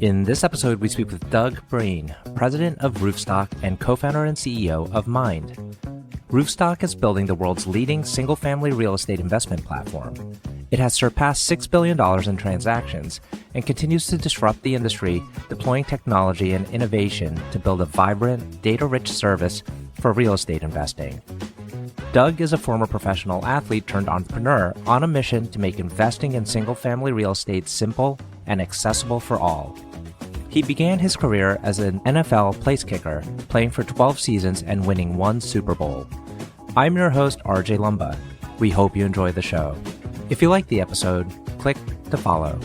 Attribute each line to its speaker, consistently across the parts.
Speaker 1: In this episode, we speak with Doug Brien, president of Roofstock and co-founder and CEO of Mynd. Roofstock is building the world's leading single-family real estate investment platform. It has surpassed $6 billion in transactions and continues to disrupt the industry, deploying technology and innovation to build a vibrant, data-rich service for real estate investing. Doug is a former professional athlete turned entrepreneur on a mission to make investing in single-family real estate simple and accessible for all. He began his career as an NFL placekicker, playing for 12 seasons and winning one Super Bowl. I'm your host, RJ Lumba. We hope you enjoy the show. If you like the episode, click to follow.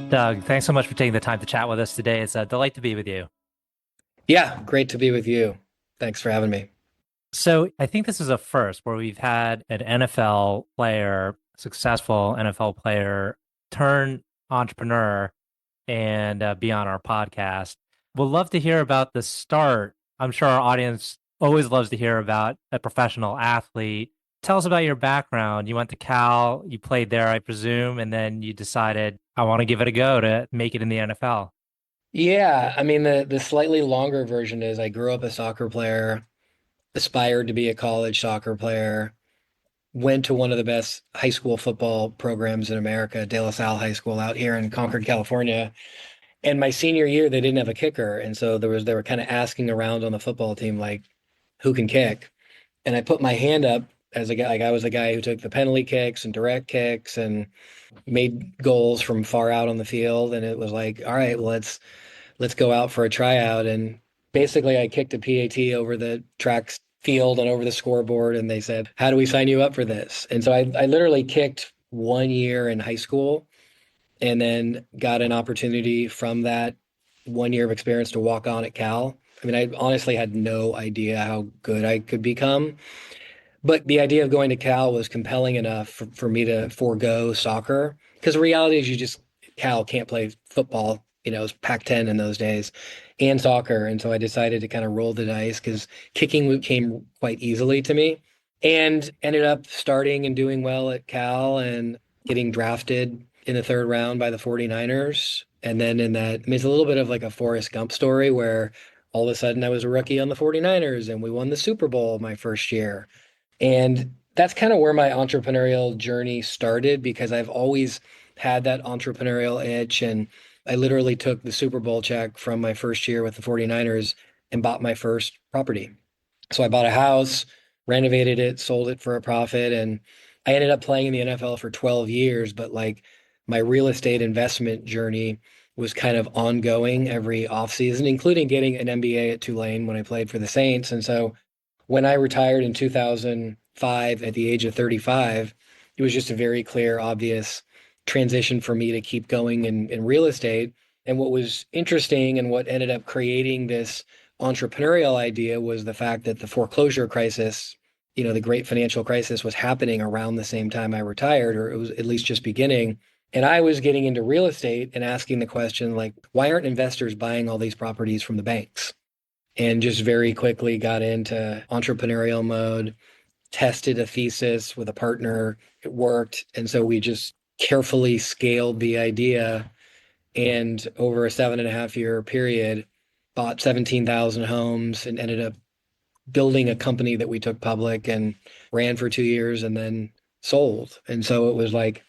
Speaker 1: Doug, thanks so much for taking the time to chat with us today. It's a delight to be with you.
Speaker 2: Yeah, great to be with you. Thanks for having me.
Speaker 1: So I think this is a first where we've had an NFL player, successful NFL player, turn entrepreneur and be on our podcast. We'd love to hear about the start. I'm sure our audience always loves to hear about a professional athlete. Tell us about your background. You went to Cal, you played there, I presume, and then you decided, I want to give it a go to make it in the NFL.
Speaker 2: Yeah, I mean, the slightly longer version is I grew up a soccer player, aspired to be a college soccer player, went to one of the best high school football programs in America, De La Salle High School out here in Concord, California. And my senior year, they didn't have a kicker. And so they were kind of asking around on the football team, like, who can kick? And I put my hand up as a guy, like I was the guy who took the penalty kicks and direct kicks and made goals from far out on the field. And it was like, all right, well, let's go out for a tryout. And basically I kicked a PAT over the track field and over the scoreboard. And they said, how do we sign you up for this? And so I literally kicked 1 year in high school and then got an opportunity from that 1 year of experience to walk on at Cal. I mean, I honestly had no idea how good I could become. But the idea of going to Cal was compelling enough for me to forego soccer. Because the reality is Cal can't play football, it was Pac-10 in those days, and soccer. And so I decided to kind of roll the dice because kicking came quite easily to me and ended up starting and doing well at Cal and getting drafted in the third round by the 49ers. And then it's a little bit of like a Forrest Gump story where all of a sudden I was a rookie on the 49ers and we won the Super Bowl my first year. And that's kind of where my entrepreneurial journey started because I've always had that entrepreneurial itch. And I literally took the Super Bowl check from my first year with the 49ers and bought my first property. So I bought a house, renovated it, sold it for a profit. And I ended up playing in the NFL for 12 years. But like my real estate investment journey was kind of ongoing every offseason, including getting an MBA at Tulane when I played for the Saints. And so when I retired in 2005 at the age of 35, it was just a very clear, obvious transition for me to keep going in real estate. And what was interesting and what ended up creating this entrepreneurial idea was the fact that the foreclosure crisis, the great financial crisis was happening around the same time I retired, or it was at least just beginning. And I was getting into real estate and asking the question, like, why aren't investors buying all these properties from the banks? And just very quickly got into entrepreneurial mode, tested a thesis with a partner. It worked. And so we just carefully scaled the idea. And over a 7.5 year period, bought 17,000 homes and ended up building a company that we took public and ran for 2 years and then sold. And so it was like,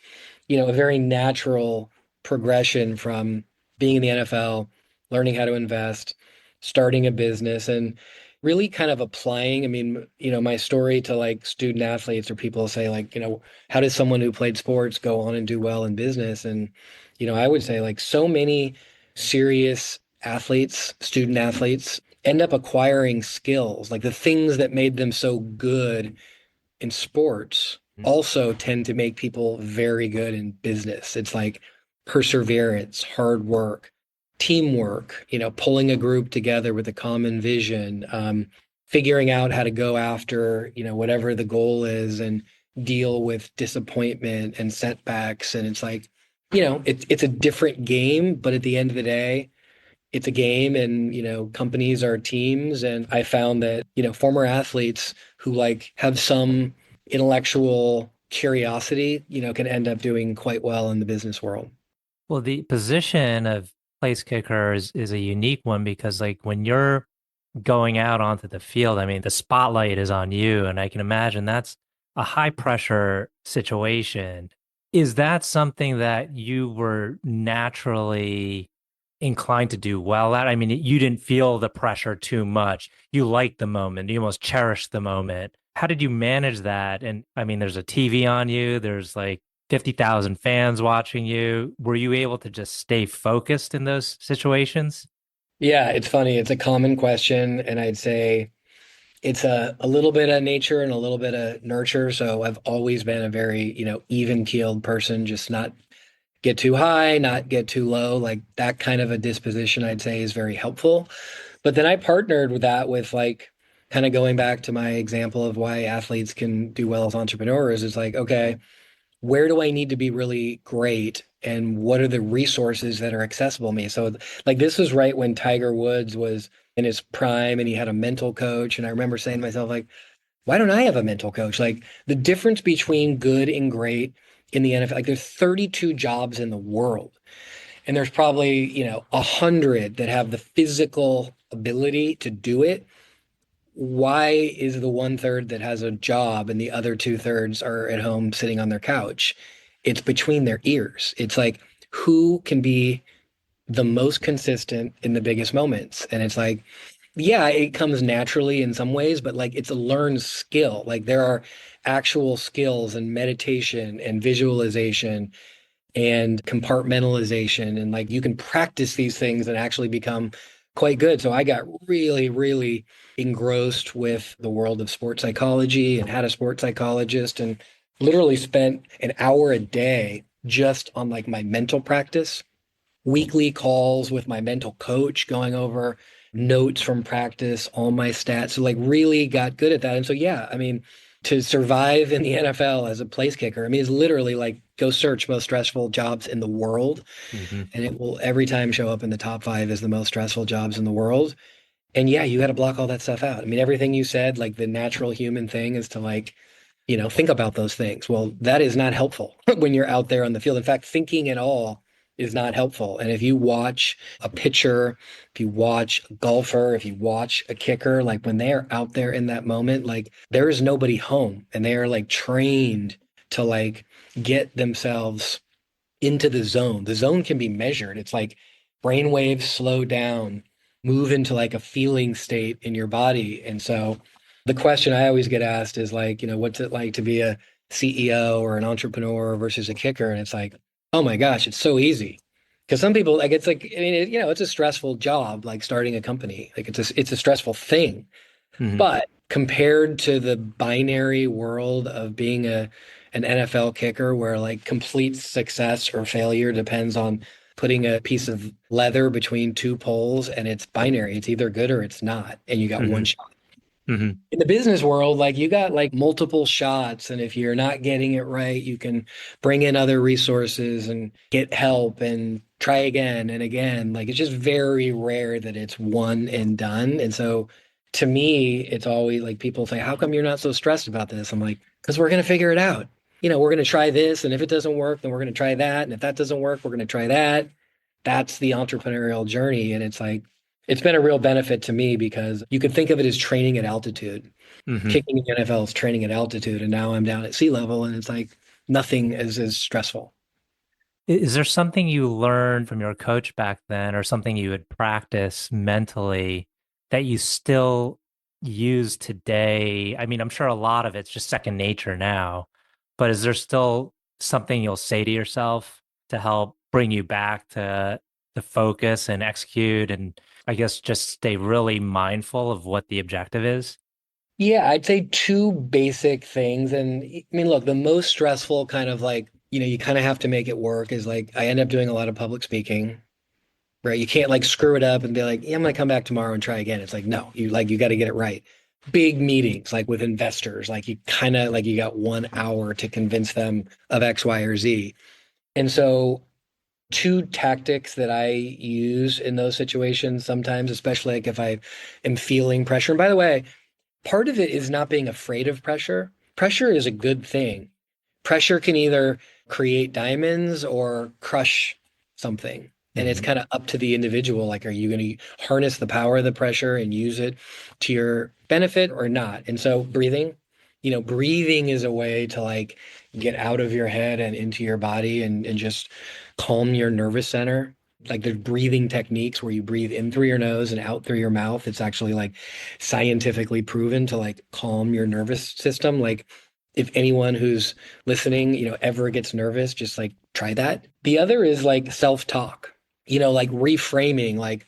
Speaker 2: a very natural progression from being in the NFL, learning how to invest, starting a business, and really kind of applying, my story to like student athletes or people say like, how does someone who played sports go on and do well in business? And, I would say like so many serious athletes, student athletes end up acquiring skills, like the things that made them so good in sports also tend to make people very good in business. It's like perseverance, hard work, teamwork, pulling a group together with a common vision, figuring out how to go after, whatever the goal is and deal with disappointment and setbacks. And it's like, it's a different game, but at the end of the day, it's a game and, companies are teams. And I found that, former athletes who like have some intellectual curiosity, can end up doing quite well in the business world.
Speaker 1: Well, the position of place kicker is a unique one because like when you're going out onto the field, I mean, the spotlight is on you, and I can imagine that's a high pressure situation. Is that something that you were naturally inclined to do well at? I mean, you didn't feel the pressure too much. You liked the moment. You almost cherished the moment. How did you manage that? And I mean, there's a TV on you, there's like 50,000 fans watching you. Were you able to just stay focused in those situations?
Speaker 2: Yeah, it's funny. It's a common question, and I'd say it's a little bit of nature and a little bit of nurture. So I've always been a very, even-keeled person, just not get too high, not get too low. Like that kind of a disposition, I'd say, is very helpful. But then I partnered with that with like kind of going back to my example of why athletes can do well as entrepreneurs is like, okay, where do I need to be really great? And what are the resources that are accessible to me? So, like, this was right when Tiger Woods was in his prime and he had a mental coach. And I remember saying to myself, like, why don't I have a mental coach? Like, the difference between good and great in the NFL, like, there's 32 jobs in the world. And there's probably, 100 that have the physical ability to do it. Why is the one third that has a job and the other two thirds are at home sitting on their couch? It's between their ears. It's like who can be the most consistent in the biggest moments? And it's like, yeah, it comes naturally in some ways, but like it's a learned skill. Like there are actual skills and meditation and visualization and compartmentalization and like you can practice these things and actually become quite good. So I got really, really engrossed with the world of sports psychology and had a sports psychologist and literally spent an hour a day just on like my mental practice, weekly calls with my mental coach going over notes from practice, all my stats. So like really got good at that. And so yeah, I mean, to survive in the NFL as a place kicker, I mean, it's literally like go search most stressful jobs in the world,
Speaker 1: Hmm.
Speaker 2: and it will every time show up in the top five as the most stressful jobs in the world. And yeah, you got to block all that stuff out. I mean, everything you said, like the natural human thing is to like, think about those things. Well, that is not helpful when you're out there on the field. In fact, thinking at all is not helpful. And if you watch a pitcher, if you watch a golfer, if you watch a kicker, like when they are out there in that moment, like there is nobody home and they are like trained to like get themselves into the zone. The zone can be measured. It's like brain waves slow down, move into like a feeling state in your body. And so the question I always get asked is like, what's it like to be a CEO or an entrepreneur versus a kicker? And it's like, oh my gosh, it's so easy. Because some people like it's like I mean it's a stressful job like starting a company like it's a stressful thing,
Speaker 1: Hmm.
Speaker 2: but compared to the binary world of being an NFL kicker where like complete success or failure depends on putting a piece of leather between two poles and it's binary. It's either good or it's not. And you got one
Speaker 1: Hmm.
Speaker 2: shot.
Speaker 1: Hmm.
Speaker 2: In the business world, like you got like multiple shots. And if you're not getting it right, you can bring in other resources and get help and try again and again. Like it's just very rare that it's one and done. And so to me, it's always like people say, how come you're not so stressed about this? I'm like, because we're going to figure it out. We're going to try this. And if it doesn't work, then we're going to try that. And if that doesn't work, we're going to try that. That's the entrepreneurial journey. And it's like, it's been a real benefit to me because you could think of it as training at altitude.
Speaker 1: Hmm.
Speaker 2: Kicking in the NFL is training at altitude. And now I'm down at sea level and it's like nothing is as stressful.
Speaker 1: Is there something you learned from your coach back then, or something you would practice mentally that you still use today? I mean, I'm sure a lot of it's just second nature now, but is there still something you'll say to yourself to help bring you back to focus and execute and I guess just stay really mindful of what the objective is?
Speaker 2: Yeah, I'd say two basic things. And I mean, look, the most stressful kind of like, you kind of have to make it work is like I end up doing a lot of public speaking, right? You can't like screw it up and be like, yeah, I'm gonna come back tomorrow and try again. It's like, no, you got to get it right. Big meetings like with investors, like you kind of like you got 1 hour to convince them of X, Y, or Z. And so two tactics that I use in those situations sometimes, especially like if I am feeling pressure. And by the way, part of it is not being afraid of pressure. Pressure is a good thing. pressure can either create diamonds or crush something. And it's
Speaker 1: Hmm.
Speaker 2: kind of up to the individual. Like, are you going to harness the power of the pressure and use it to your benefit or not? And so breathing is a way to like get out of your head and into your body and just calm your nervous center. Like there's breathing techniques where you breathe in through your nose and out through your mouth. It's actually like scientifically proven to like calm your nervous system. Like if anyone who's listening, ever gets nervous, just like try that. The other is like self-talk, like reframing, like,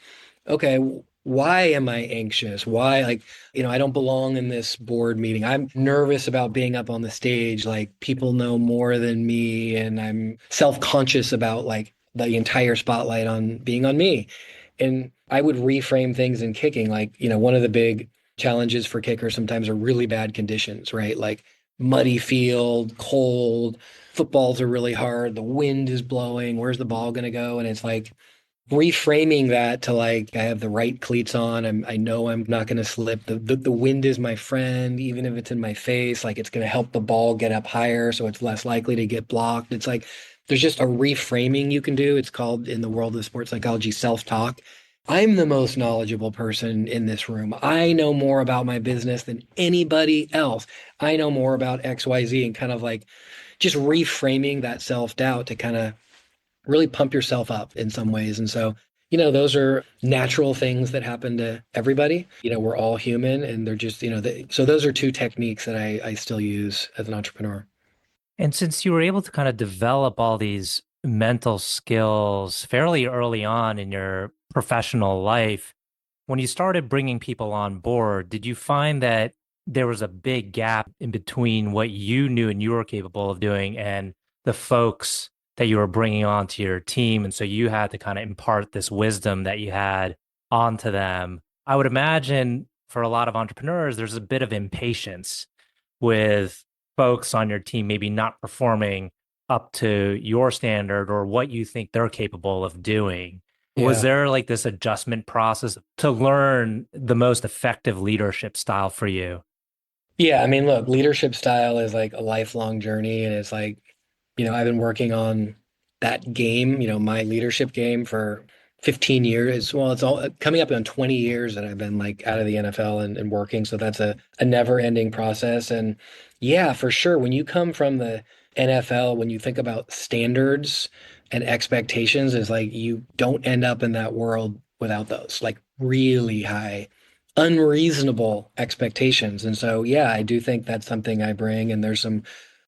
Speaker 2: okay, why am I anxious? Why, like, I don't belong in this board meeting. I'm nervous about being up on the stage. Like, people know more than me, and I'm self-conscious about like the entire spotlight on being on me. And I would reframe things in kicking. Like, one of the big challenges for kickers sometimes are really bad conditions, right? Like muddy field, cold, footballs are really hard, the wind is blowing, where's the ball going to go? And it's like reframing that to like, I have the right cleats on, I know I'm not going to slip. The wind is my friend, even if it's in my face, like it's going to help the ball get up higher so it's less likely to get blocked. It's like there's just a reframing you can do. It's called in the world of sports psychology self-talk. I'm the most knowledgeable person in this room. I know more about my business than anybody else. I know more about XYZ, and kind of like just reframing that self-doubt to kind of really pump yourself up in some ways. And so, those are natural things that happen to everybody. We're all human, and they're just, so those are two techniques that I still use as an entrepreneur.
Speaker 1: And since you were able to kind of develop all these mental skills fairly early on in your professional life, when you started bringing people on board, did you find that there was a big gap in between what you knew and you were capable of doing and the folks that you were bringing onto your team? And so you had to kind of impart this wisdom that you had onto them. I would imagine for a lot of entrepreneurs, there's a bit of impatience with folks on your team maybe not performing up to your standard or what you think they're capable of doing. Was
Speaker 2: Yeah.
Speaker 1: there like this adjustment process to learn the most effective leadership style for you?
Speaker 2: Yeah. I mean, look, leadership style is like a lifelong journey. And it's like, I've been working on that game, my leadership game for 15 years. Well, it's all coming up on 20 years that I've been like out of the NFL and working. So that's a never ending process. And yeah, for sure. When you come from the NFL, when you think about standards and expectations, is like you don't end up in that world without those like really high, unreasonable expectations. And so, yeah, I do think that's something I bring. And there's some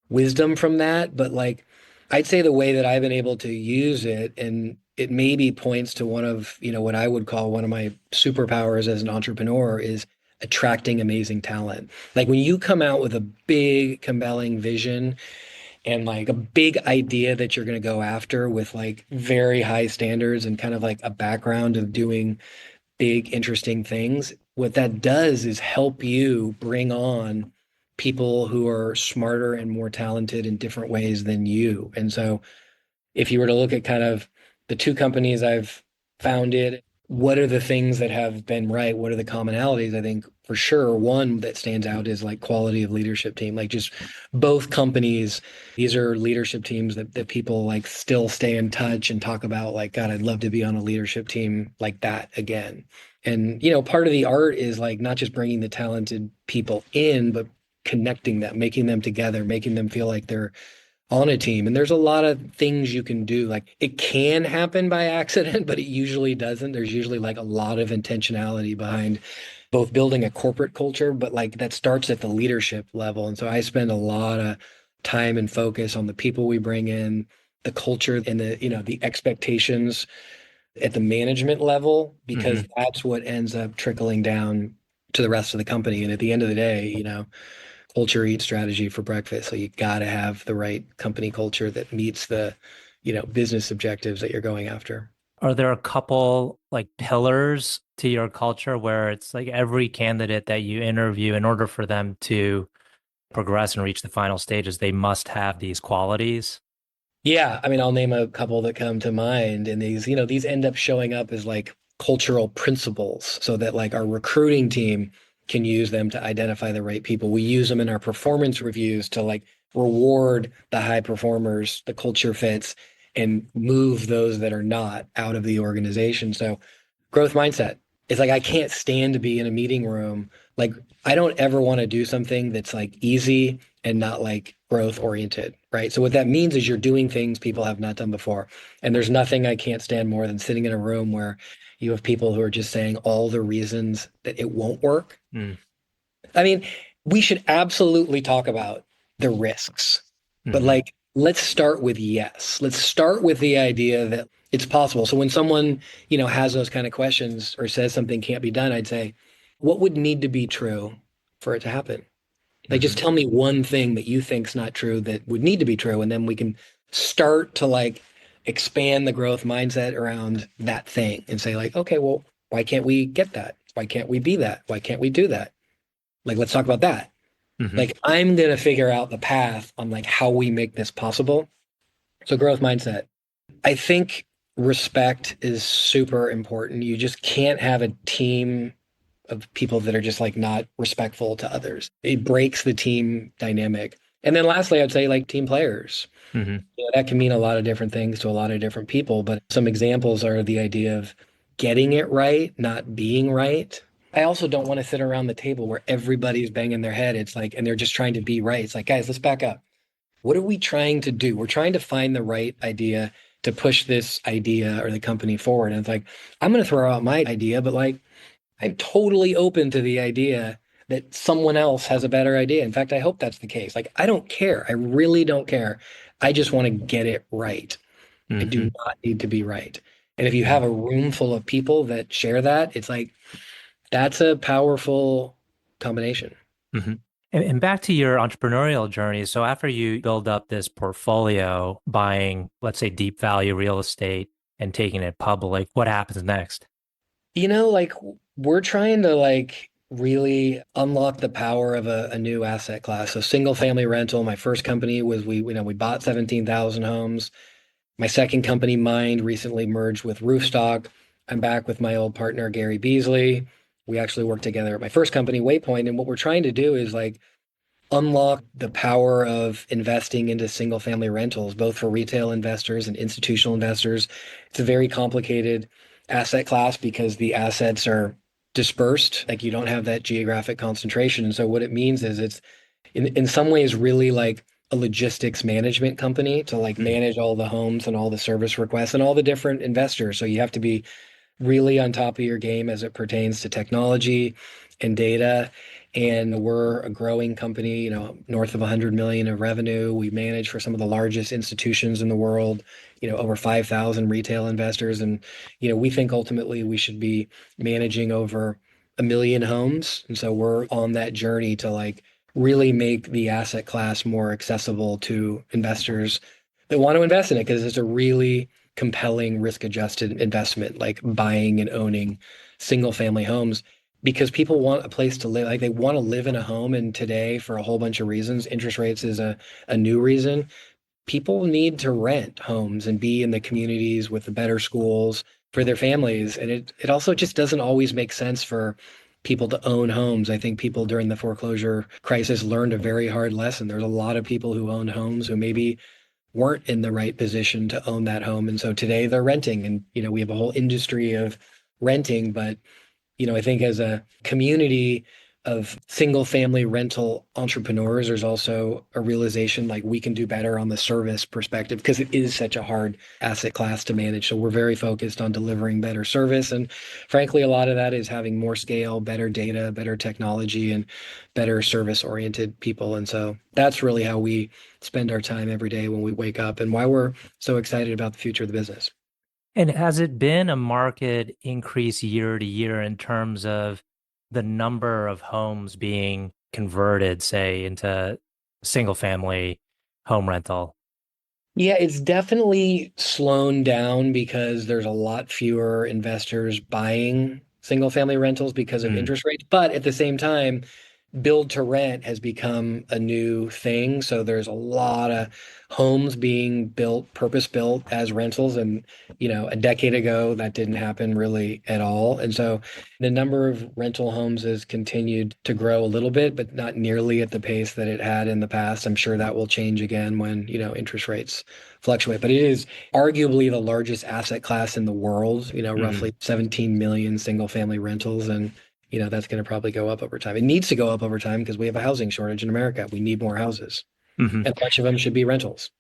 Speaker 2: wisdom from that, but like I'd say the way that I've been able to use it, and it maybe points to one of, what I would call one of my superpowers as an entrepreneur, is attracting amazing talent. Like when you come out with a big, compelling vision and like a big idea that you're going to go after with like very high standards and kind of like a background of doing big, interesting things, what that does is help you bring on people who are smarter and more talented in different ways than you. And so if you were to look at kind of the two companies I've founded, what are the things that have been right? What are the commonalities? I think for sure one that stands out is like quality of leadership team. Like just both companies, these are leadership teams that people like still stay in touch and talk about like, God, I'd love to be on a leadership team like that again. And, part of the art is like not just bringing the talented people in, but connecting them, making them together, making them feel like they're on a team. And there's a lot of things you can do. Like it can happen by accident, but it usually doesn't. There's usually like a lot of intentionality behind both building a corporate culture, but like that starts at the leadership level. And so I spend a lot of time and focus on the people we bring in, the culture and the expectations at the management level, because
Speaker 1: Hmm.
Speaker 2: that's what ends up trickling down to the rest of the company. And at the end of the day, culture eats strategy for breakfast. So you got to have the right company culture that meets the, business objectives that you're going after.
Speaker 1: Are there a couple like pillars to your culture where it's like every candidate that you interview, in order for them to progress and reach the final stages, they must have these qualities?
Speaker 2: Yeah, I mean, I'll name a couple that come to mind, and these end up showing up as like cultural principles, so that like our recruiting team can use them to identify the right people. We use them in our performance reviews to like reward the high performers, the culture fits, and move those that are not out of the organization. So growth mindset. It's like I can't stand to be in a meeting room. Like I don't ever want to do something that's like easy and not like growth oriented, right? So what that means is you're doing things people have not done before. And there's nothing I can't stand more than sitting in a room where you have people who are just saying all the reasons that it won't work.
Speaker 1: Mm.
Speaker 2: I mean, we should absolutely talk about the risks, but
Speaker 1: Mm-hmm.
Speaker 2: like, let's start with yes. Let's start with the idea that it's possible. So when someone, has those kind of questions or says something can't be done, I'd say, what would need to be true for it to happen? Like,
Speaker 1: Mm-hmm.
Speaker 2: just tell me one thing that you think's not true that would need to be true, and then we can start to like expand the growth mindset around that thing and say like, okay, well, why can't we get that? Why can't we be that? Why can't we do that? Like, let's talk about that.
Speaker 1: Mm-hmm.
Speaker 2: Like, I'm going to figure out the path on like how we make this possible. So growth mindset. I think respect is super important. You just can't have a team of people that are just like not respectful to others. It breaks the team dynamic. And then lastly, I'd say like team players.
Speaker 1: Mm-hmm.
Speaker 2: That can mean a lot of different things to a lot of different people, but some examples are the idea of getting it right, not being right. I also don't want to sit around the table where everybody's banging their head. It's like, and they're just trying to be right. It's like, guys, let's back up. What are we trying to do? We're trying to find the right idea to push this idea or the company forward. And it's like, I'm going to throw out my idea, but like, I'm totally open to the idea that someone else has a better idea. In fact, I hope that's the case. Like, I don't care. I really don't care. I just want to get it right. I do
Speaker 1: Mm-hmm.
Speaker 2: not need to be right. And if you have a room full of people that share that, it's like that's a powerful combination.
Speaker 1: Mm-hmm. And back to your entrepreneurial journey. So after you build up this portfolio, buying, let's say, deep value real estate and taking it public, what happens next?
Speaker 2: Like we're trying to like really unlock the power of a new asset class. So single family rental, my first company was we bought 17,000 homes. My second company, Mynd, recently merged with Roofstock. I'm back with my old partner, Gary Beasley. We actually worked together at my first company, Waypoint. And what we're trying to do is like unlock the power of investing into single family rentals, both for retail investors and institutional investors. It's a very complicated asset class because the assets are dispersed, like you don't have that geographic concentration. And so what it means is it's in some ways really like a logistics management company to like
Speaker 1: Mm.
Speaker 2: manage all the homes and all the service requests and all the different investors. So you have to be really on top of your game as it pertains to technology and data. And we're a growing company, north of 100 million of revenue. We manage for some of the largest institutions in the world, over 5,000 retail investors. And, we think ultimately we should be managing over 1 million homes. And so we're on that journey to like really make the asset class more accessible to investors that want to invest in it because it's a really compelling risk adjusted investment, like buying and owning single family homes because people want a place to live. Like they want to live in a home. And today, for a whole bunch of reasons, interest rates is a new reason. People need to rent homes and be in the communities with the better schools for their families. And it also just doesn't always make sense for people to own homes. I think people during the foreclosure crisis learned a very hard lesson. There's a lot of people who owned homes who maybe weren't in the right position to own that home. And so today they're renting. And, we have a whole industry of renting. But, I think as a community of single family rental entrepreneurs, there's also a realization like we can do better on the service perspective because it is such a hard asset class to manage. So we're very focused on delivering better service. And frankly, a lot of that is having more scale, better data, better technology, and better service oriented people. And so that's really how we spend our time every day when we wake up and why we're so excited about the future of the business.
Speaker 1: And has it been a market increase year to year in terms of the number of homes being converted, say, into single family home rental?
Speaker 2: Yeah, it's definitely slowed down because there's a lot fewer investors buying single family rentals because of
Speaker 1: Mm.
Speaker 2: interest rates. But at the same time, build to rent has become a new thing. So there's a lot of homes being built, purpose built as rentals. And, a decade ago, that didn't happen really at all. And so the number of rental homes has continued to grow a little bit, but not nearly at the pace that it had in the past. I'm sure that will change again when, interest rates fluctuate. But it is arguably the largest asset class in the world,
Speaker 1: Hmm.
Speaker 2: roughly 17 million single family rentals. And that's going to probably go up over time. It needs to go up over time because we have a housing shortage in America. We need more houses,
Speaker 1: Hmm.
Speaker 2: and a bunch of them should be rentals.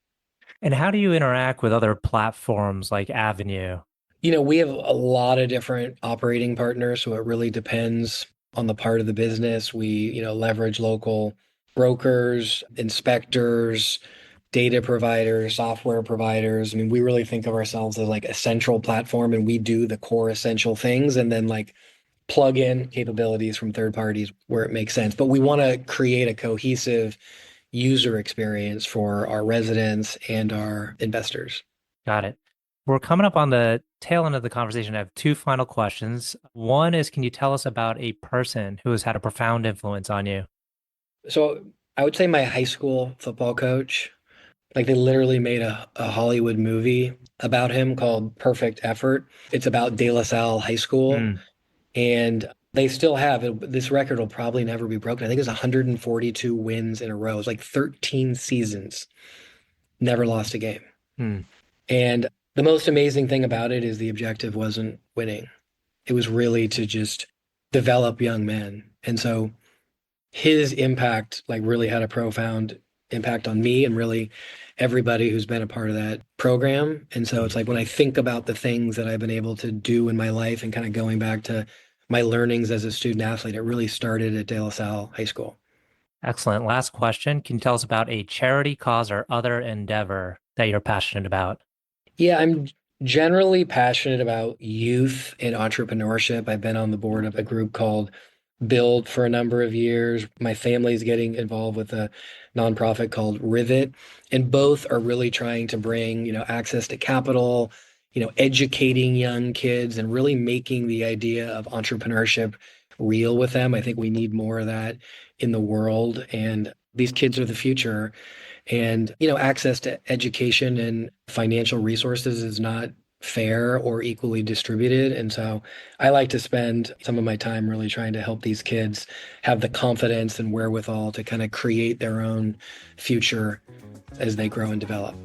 Speaker 1: And how do you interact with other platforms like Avenue?
Speaker 2: We have a lot of different operating partners, so it really depends on the part of the business. We, leverage local brokers, inspectors, data providers, software providers. I mean, we really think of ourselves as like a central platform, and we do the core essential things and then like plug in capabilities from third parties where it makes sense. But we want to create a cohesive user experience for our residents and our investors.
Speaker 1: Got it. We're coming up on the tail end of the conversation. I have two final questions. One is, can you tell us about a person who has had a profound influence on you?
Speaker 2: So I would say my high school football coach, like they literally made a Hollywood movie about him called Perfect Effort. It's about De La Salle High School,
Speaker 1: Mm,
Speaker 2: and they still have it. This record will probably never be broken. I think it's 142 wins in a row. It's like 13 seasons, never lost a game.
Speaker 1: mm.
Speaker 2: And the most amazing thing about it is the objective wasn't winning. It was really to just develop young men. And so his impact like really had a profound impact on me and really everybody who's been a part of that program. And so it's like when I think about the things that I've been able to do in my life and kind of going back to my learnings as a student athlete, it really started at De La Salle High School.
Speaker 1: Excellent. Last question. Can you tell us about a charity cause or other endeavor that you're passionate about?
Speaker 2: Yeah, I'm generally passionate about youth and entrepreneurship. I've been on the board of a group called Build for a number of years. My family's getting involved with a nonprofit called Rivet, and both are really trying to bring, access to capital, educating young kids and really making the idea of entrepreneurship real with them. I think we need more of that in the world, and these kids are the future. And, access to education and financial resources is not fair or equally distributed. And so I like to spend some of my time really trying to help these kids have the confidence and wherewithal to kind of create their own future as they grow and develop.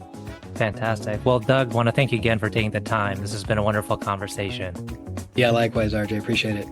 Speaker 1: Fantastic. Well, Doug, want to thank you again for taking the time. This has been a wonderful conversation.
Speaker 2: Yeah, likewise, RJ. Appreciate it.